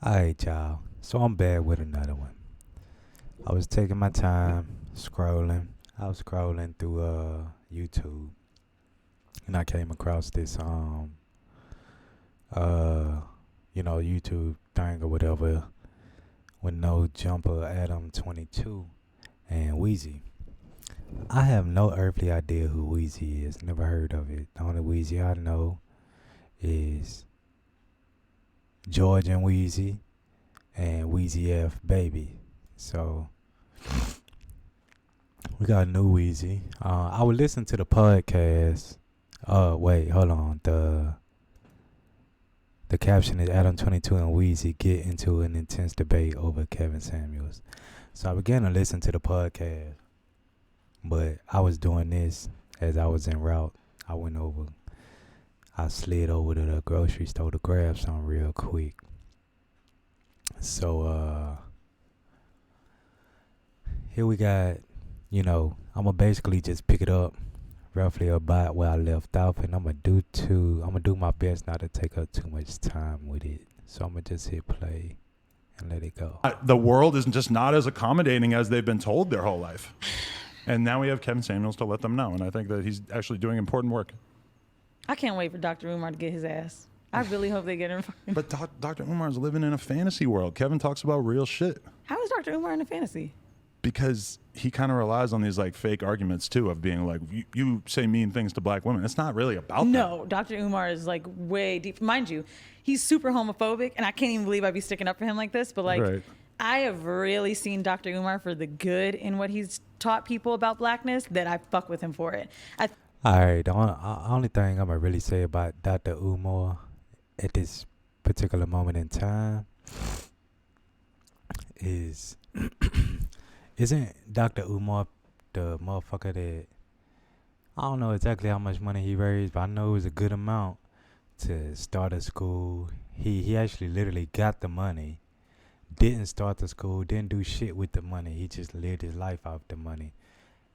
Alright, y'all. So I'm back with another one. I was taking my time scrolling. I was scrolling through YouTube and I came across this uh YouTube thing or whatever with no jumper Adam22 and Weezy. I have no earthly idea who Weezy is. Never heard of it. The only Weezy I know is George and Weezy and Weezy F Baby. So we got a new Weezy. I would listen to the podcast. Wait, hold on. The caption is Adam22 and Weezy get into an intense debate over Kevin Samuels. So I began to listen to the podcast, but I was doing this as I was en route. I slid over to the grocery store to grab something real quick. So here we got, I'm gonna basically just pick it up roughly about where I left off, and I'm gonna do my best not to take up too much time with it. So I'm gonna just hit play and let it go. The world is just not as accommodating as they've been told their whole life. And now we have Kevin Samuels to let them know, and I think that he's actually doing important work. I can't wait for Dr. Umar to get his ass. I really hope they get him. But Dr. Umar's living in a fantasy world. Kevin talks about real shit. How is Dr. Umar in a fantasy? Because he kind of relies on these like fake arguments too of being like, you say mean things to black women. It's not really about No, that. Dr. Umar is like way deep. Mind you, he's super homophobic, and I can't even believe I'd be sticking up for him like this. But like, Right. I have really seen Dr. Umar for the good in what he's taught people about blackness that I fuck with him for it. Alright, the only thing I'm gonna really say about Dr. Umar at this particular moment in time is isn't Dr. Umar the motherfucker that I don't know exactly how much money he raised, but I know it was a good amount to start a school. He actually literally got the money, didn't start the school, didn't do shit with the money. He just lived his life off the money.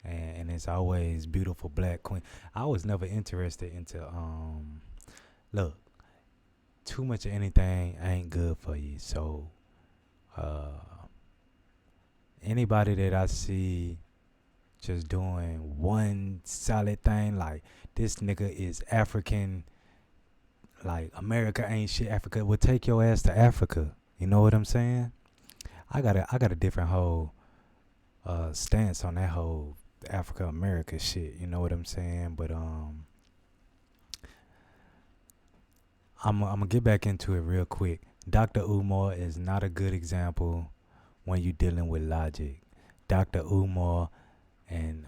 And it's always beautiful black queen. I was never interested into look, too much of anything ain't good for you. So anybody that I see just doing one solid thing, like this nigga is African, like America ain't shit, Africa, well, take your ass to Africa. You know what I'm saying? I got a different whole stance on that whole Africa America shit. You know what I'm saying? But I'm gonna get back into it real quick. Dr. Umar is not a good example when you dealing with logic. Dr. Umar and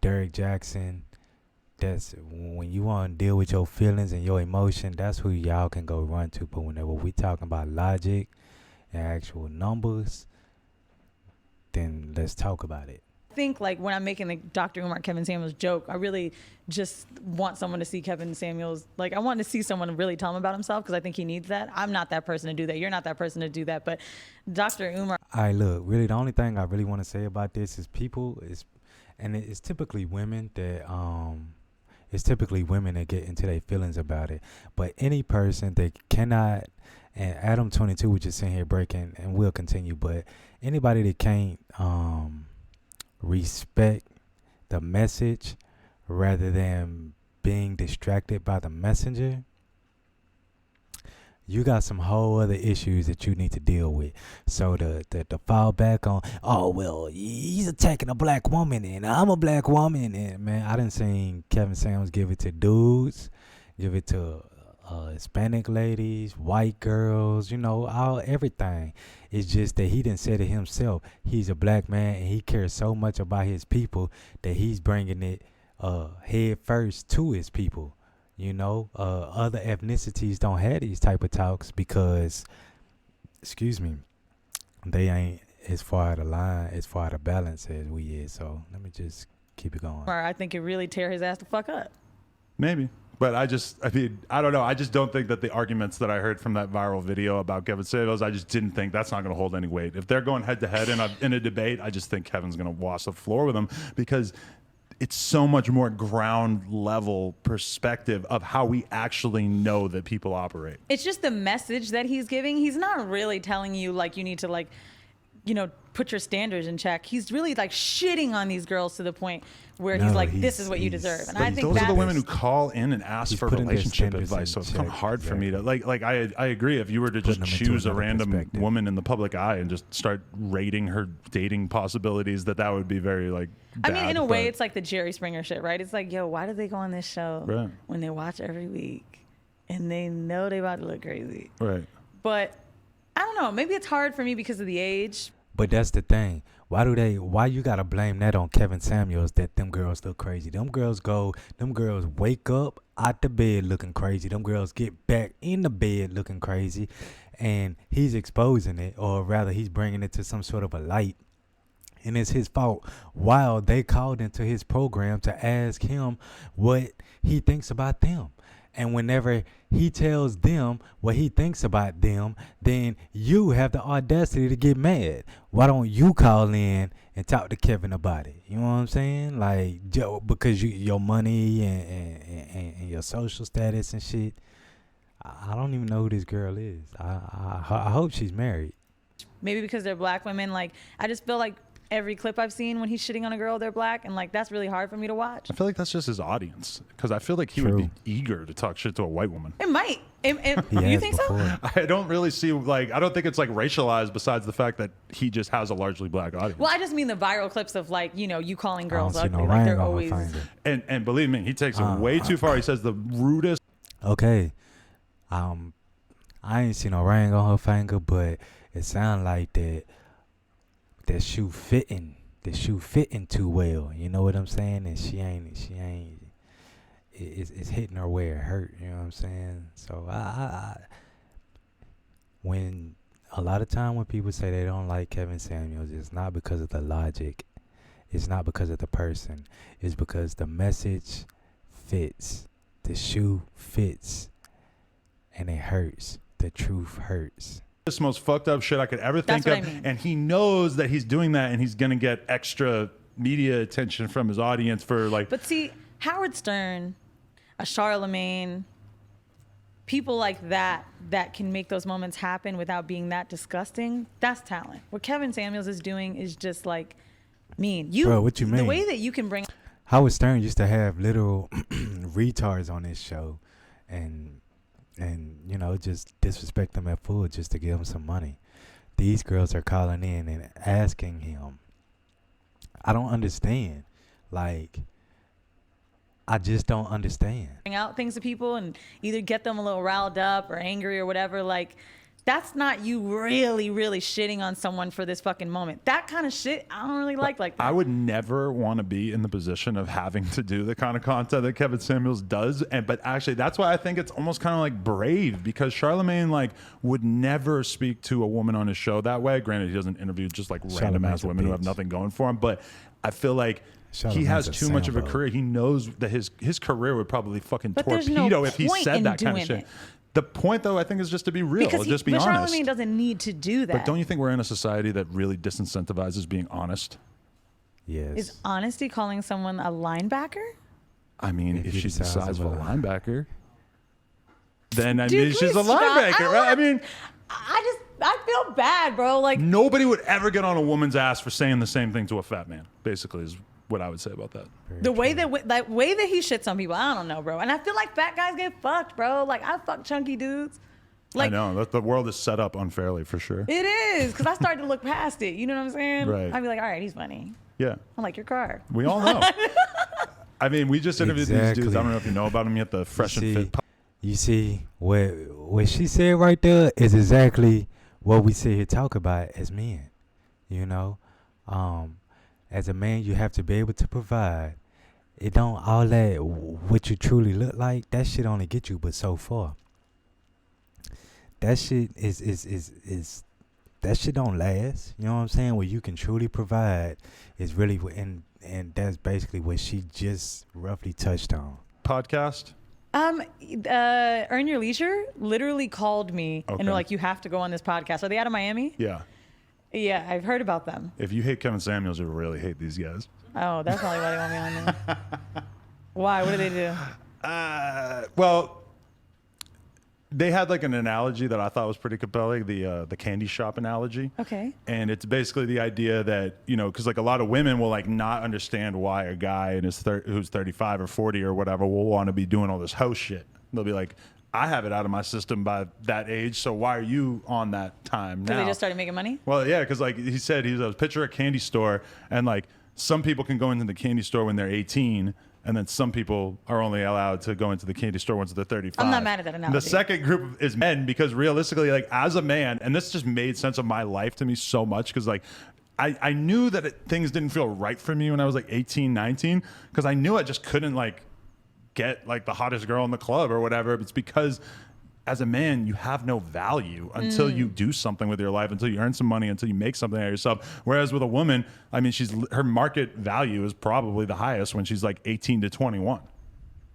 Derek Jackson, that's when you want to deal with your feelings and your emotion, that's who y'all can go run to. But whenever we talking about logic and actual numbers, then let's talk about it. I think like when I'm making the Dr. Umar Kevin Samuels joke, I really just want someone to see Kevin Samuels. Like I want to see someone really tell him about himself because I think he needs that. I'm not that person to do that. You're not that person to do that. But Dr. Umar. All right, look, really the only thing I really want to say about this is it's typically women that get into their feelings about it. But any person that cannot, and Adam22 was just sitting here breaking, and we'll continue, but anybody that can't respect the message rather than being distracted by the messenger, you got some whole other issues that you need to deal with. So the fall back on, oh well, he's attacking a black woman and I'm a black woman, and man, I done seen Kevin Samuels give it to dudes, give it to Hispanic ladies, white girls, everything. It's just that he didn't say it himself. He's a black man and he cares so much about his people that he's bringing it head first to his people. Other ethnicities don't have these type of talks because, they ain't as far out of line, as far out of balance as we is. So let me just keep it going. I think it really tear his ass the fuck up. Maybe. But I don't know. I just don't think that the arguments that I heard from that viral video about Kevin Samuels, I just didn't think that's not going to hold any weight. If they're going head to head in a debate, I just think Kevin's going to wash the floor with him because it's so much more ground level perspective of how we actually know that people operate. It's just the message that he's giving. He's not really telling you like you need to like, you know, put your standards in check. He's really like shitting on these girls to the point where he's like, this is what you deserve. And I think those are the women who call in and ask for putting their relationship standards advice. in So it's kind of check, hard for me to like I agree. If you were to just them into choose a another random perspective. woman in the public eye and just start rating her dating possibilities, that would be very like I mean, in a bad, way, but- it's like the Jerry Springer shit, right? It's like, yo, why do they go on this show Right. when they watch every week and they know they about to look crazy? right. But I don't know. Maybe it's hard for me because of the age. But that's the thing. Why you gotta blame that on Kevin Samuels that them girls look crazy? Them girls wake up out the bed looking crazy. Them girls get back in the bed looking crazy. And he's exposing it, or rather he's bringing it to some sort of a light. And it's his fault. While they called into his program to ask him what he thinks about them. And whenever he tells them what he thinks about them, then you have the audacity to get mad. Why don't you call in and talk to Kevin about it? You know what I'm saying? Like, because your money and your social status and shit. I don't even know who this girl is. I hope she's married. Maybe because they're black women. Like, I just feel like every clip I've seen when he's shitting on a girl, they're black. And like, that's really hard for me to watch. I feel like that's just his audience, because I feel like he True. would be eager to talk shit to a white woman. It might. He You has think so? before. I don't really see I don't think it's like racialized, besides the fact that he just has a largely black audience. Well, I just mean the viral clips of like, you know, you calling girls I don't see ugly. no Like ring they're on always. her finger. And believe me, he takes it way too far. He says the rudest. Okay. I ain't see no ring on her finger, but it sound like that shoe fitting. The shoe fitting too well. You know what I'm saying? And she ain't it's hitting her where it hurt, you know what I'm saying? So when a lot of time when people say they don't like Kevin Samuels, it's not because of the logic. It's not because of the person. It's because the message fits. The shoe fits. And it hurts. The truth hurts. Most fucked up shit I could ever think That's of. what I mean. And he knows that he's doing that, and he's going to get extra media attention from his audience for like. But see, Howard Stern, a Charlemagne, people like that can make those moments happen without being that disgusting. That's talent. What Kevin Samuels is doing is just like mean. Bro, what you The mean? way that you can bring. Howard Stern used to have literal retards on his show, and you know, just disrespect them at full just to give them some money. These girls are calling in and asking him. I don't understand. Like, I just don't understand. Bring out things to people and either get them a little riled up or angry or whatever. Like, that's not you really, really shitting on someone for this fucking moment. That kind of shit, I don't really like that. I would never want to be in the position of having to do the kind of content that Kevin Samuels does. But actually, that's why I think it's almost kind of like brave, because Charlemagne like would never speak to a woman on his show that way. Granted, he doesn't interview just like random ass Charlemagne's a women who have bitch. nothing going for him. But I feel like he Charlemagne's has a too much of a Sambo. career. He knows that his career would probably fucking But there's no torpedo if he point said in that kind of doing shit. it. The point, though, I think, is just to be real. because Just be but honest. Charlemagne doesn't need to do that. But don't you think we're in a society that really disincentivizes being honest? Yes. Is honesty calling someone a linebacker? I mean, If if you she's the decide size of a to- linebacker, then I Dude, mean, can she's we a stop? linebacker, right? I mean, I feel bad, bro. Like, nobody would ever get on a woman's ass for saying the same thing to a fat man, basically, is what I would say about that. the way that way that he shits on people, I don't know, bro. And I feel like fat guys get fucked, bro. Like, I fuck chunky dudes. Like, I know. The world is set up unfairly, for sure. it is, because I started to look past it. You know what I'm saying? Right. I'd be like, all right, he's funny. Yeah. I like your car. We all know. I mean, we just interviewed these dudes. I Exactly. don't know if you know about them yet, the Fresh and Fit. You see, what she said right there is exactly what we sit here talk about as men. You know, as a man, you have to be able to provide. It don't all that what you truly look like. That shit only get you but so far. That shit is that shit don't last. You know what I'm saying? What you can truly provide is really and that's basically what she just roughly touched on. Podcast. Earn Your Leisure literally called me and Okay. were like, you have to go on this podcast. Are they out of Miami? Yeah. Yeah, I've heard about them. If you hate Kevin Samuels, you really hate these guys. Oh, that's probably why they want me on there. Why? What do they do? Well, they had like an analogy that I thought was pretty compelling, the candy shop analogy. Okay. And it's basically the idea that, you know, because like a lot of women will like not understand why a guy in his who's 35 or 40 or whatever will want to be doing all this house shit. They'll be like, I have it out of my system by that age, so why are you on that time now? Because they just started making money? Well, yeah, because like he said, he was picture a candy store, and like some people can go into the candy store when they're 18, and then some people are only allowed to go into the candy store once they're 35. I'm not mad at that analogy. The second group is men, because realistically, like as a man, and this just made sense of my life to me so much, because like I knew that things didn't feel right for me when I was like 18, 19, because I knew I just couldn't like get like the hottest girl in the club or whatever. It's because as a man, you have no value until you do something with your life, until you earn some money, until you make something out of yourself. Whereas with a woman, I mean, her market value is probably the highest when she's like 18 to 21.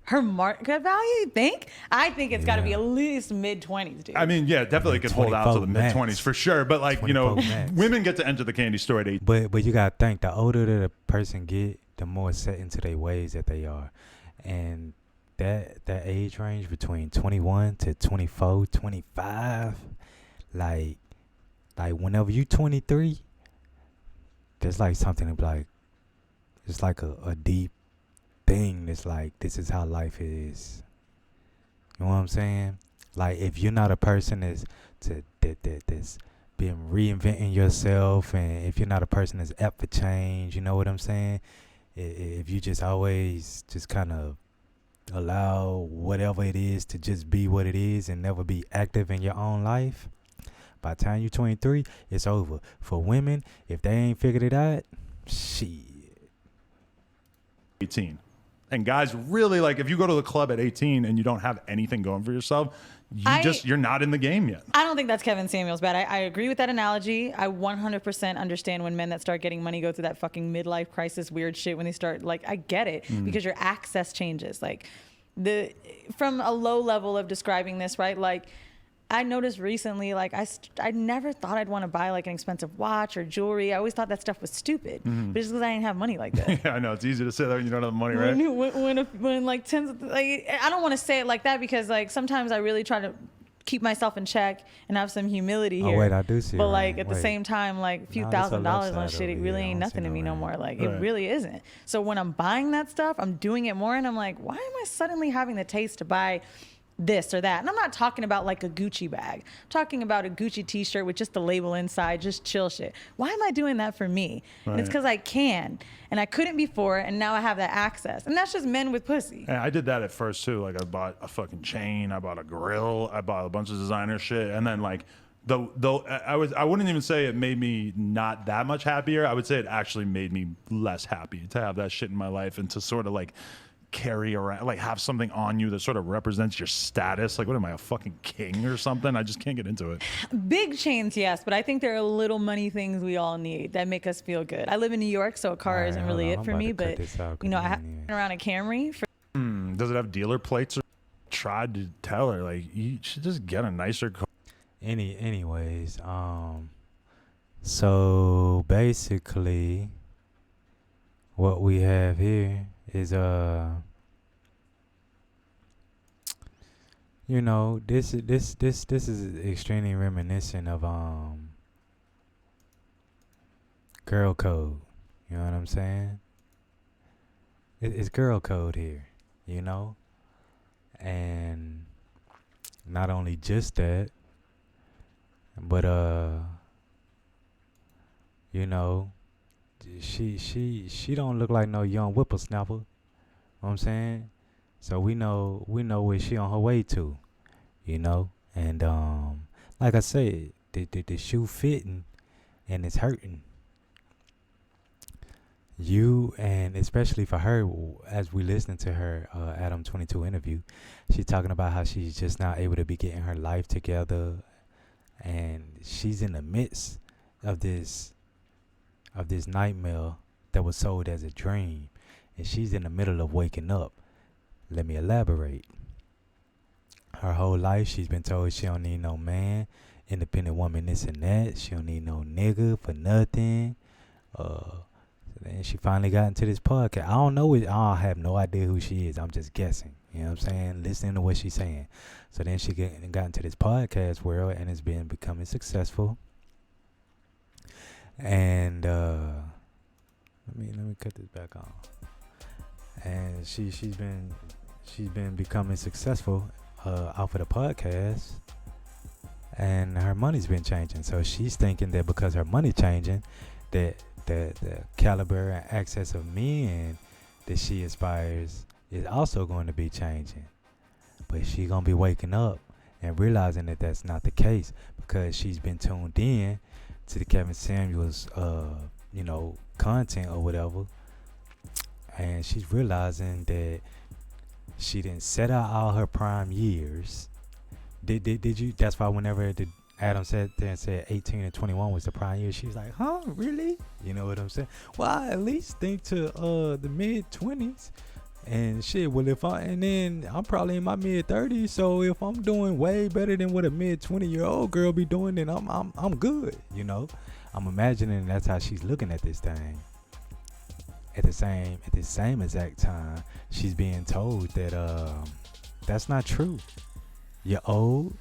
Her market value, you think? I think it's got to be at least mid-20s, dude. I mean, yeah, definitely could hold out to the max. mid-20s for sure. But like, you know, max. women get to enter the candy store at 18. But you gotta think, the older that a person get, the more set into their ways that they are. And that age range between 21 to 24, 25, like whenever you 23, there's like something like, it's like a deep thing that's like, this is how life is. You know what I'm saying? Like, if you're not a person that's been reinventing yourself, and if you're not a person that's up for change, you know what I'm saying? If you just always just kind of allow whatever it is to just be what it is and never be active in your own life, by the time you're 23, it's over. For women, if they ain't figured it out, shit. 18. And guys, really, like, if you go to the club at 18 and you don't have anything going for yourself, you're not in the game yet. I don't think that's Kevin Samuels bad. I agree with that analogy. I 100% understand when men that start getting money go through that fucking midlife crisis weird shit when they start, like, I get it, because your access changes. Like, from a low level of describing this, right? Like, I noticed recently, like, I never thought I'd want to buy like an expensive watch or jewelry. I always thought that stuff was stupid, but it's because I didn't have money like that. Yeah, I know. It's easy to say that when you don't have money, right? When like tens, like, I don't want to say it like that, because like sometimes I really try to keep myself in check and have some humility here. Oh wait, I do see. But like at the same time, like a few $1,000s on shit, it really ain't I nothing to me no more. Like Right. it really isn't. So when I'm buying that stuff, I'm doing it more, and I'm like, why am I suddenly having the taste to buy this or that? And I'm not talking about like a Gucci bag. I'm talking about a Gucci t-shirt with just the label inside, just chill shit. Why am I doing that for me? And it's because I can, and I couldn't before, and now I have that access. And that's just men with pussy. And I did that at first too. Like, I bought a fucking chain, I bought a grill, I bought a bunch of designer shit, and then like I wouldn't even say it made me not that much happier. I would say it actually made me less happy to have that shit in my life, and to sort of like carry around, like have something on you that sort of represents your status. Like, what am I, a fucking king or something? I just can't get into it. Big chains, yes, but I think there are little money things we all need that make us feel good. I live in New York, so a car isn't really it for me, but you know, I have around a Camry for Does it have dealer plates? Or tried to tell her, like, you should just get a nicer car. Anyways, so basically what we have here is you know, this is extremely reminiscent of girl code. You know what I'm saying? It's girl code here, you know? And not only just that, but you know, she don't look like no young whippersnapper. You know what I'm saying? So we know where she on her way to, you know? And like I said, the shoe fitting and it's hurting. You, and especially for her, as we listening to her Adam22 interview, she's talking about how she's just not able to be getting her life together, and she's in the midst of this nightmare that was sold as a dream, and she's in the middle of waking up. Let me elaborate. Her whole life she's been told she don't need no man. independent woman, this and that. She don't need no nigga for nothing. So then she finally got into this podcast. I don't know it. I have no idea who she is. I'm just guessing. You know what I'm saying? Listening to what she's saying. So then she got into this podcast world and has been becoming successful. And let me cut this back on. And she's been becoming successful off of the podcast, and her money's been changing. So she's thinking that because her money changing, that the caliber and access of men that she aspires is also going to be changing. But she gonna be waking up and realizing that that's not the case, because she's been tuned in to the Kevin Samuels content or whatever, and she's realizing that she didn't set out all her prime years. Did you? That's why whenever Adam said there and said 18 and 21 was the prime year, she was like, huh, really? You know what I'm saying? Well, I at least think to the mid 20s. And shit, well, and then I'm probably in my mid 30s, so if I'm doing way better than what a mid 20-year-old girl be doing, then I'm good, you know. I'm imagining that's how she's looking at this thing. At the same exact time, she's being told that that's not true. You're old,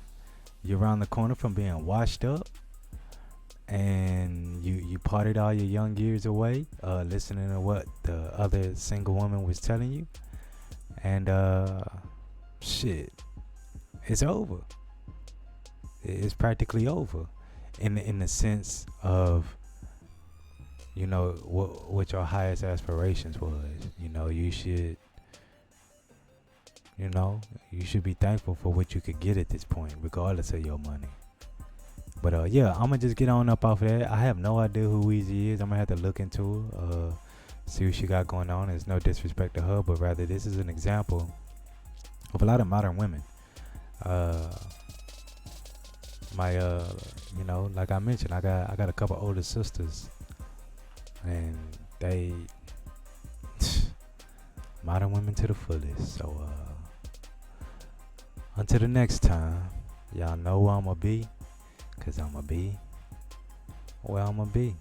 you're around the corner from being washed up, and you partied all your young years away, listening to what the other single woman was telling you, and shit, it's over. It's practically over, in the sense of, you know, what your highest aspirations was. You know, you should be thankful for what you could get at this point, regardless of your money. But yeah, I'm gonna just get on up off of that. I have no idea who Weezy is. I'm gonna have to look into her, see what she got going on. It's no disrespect to her, but rather this is an example of a lot of modern women. Like I mentioned, I got a couple older sisters, and they modern women to the fullest. So until the next time, y'all know where I'ma be. 'Cause I'ma be where I'ma be.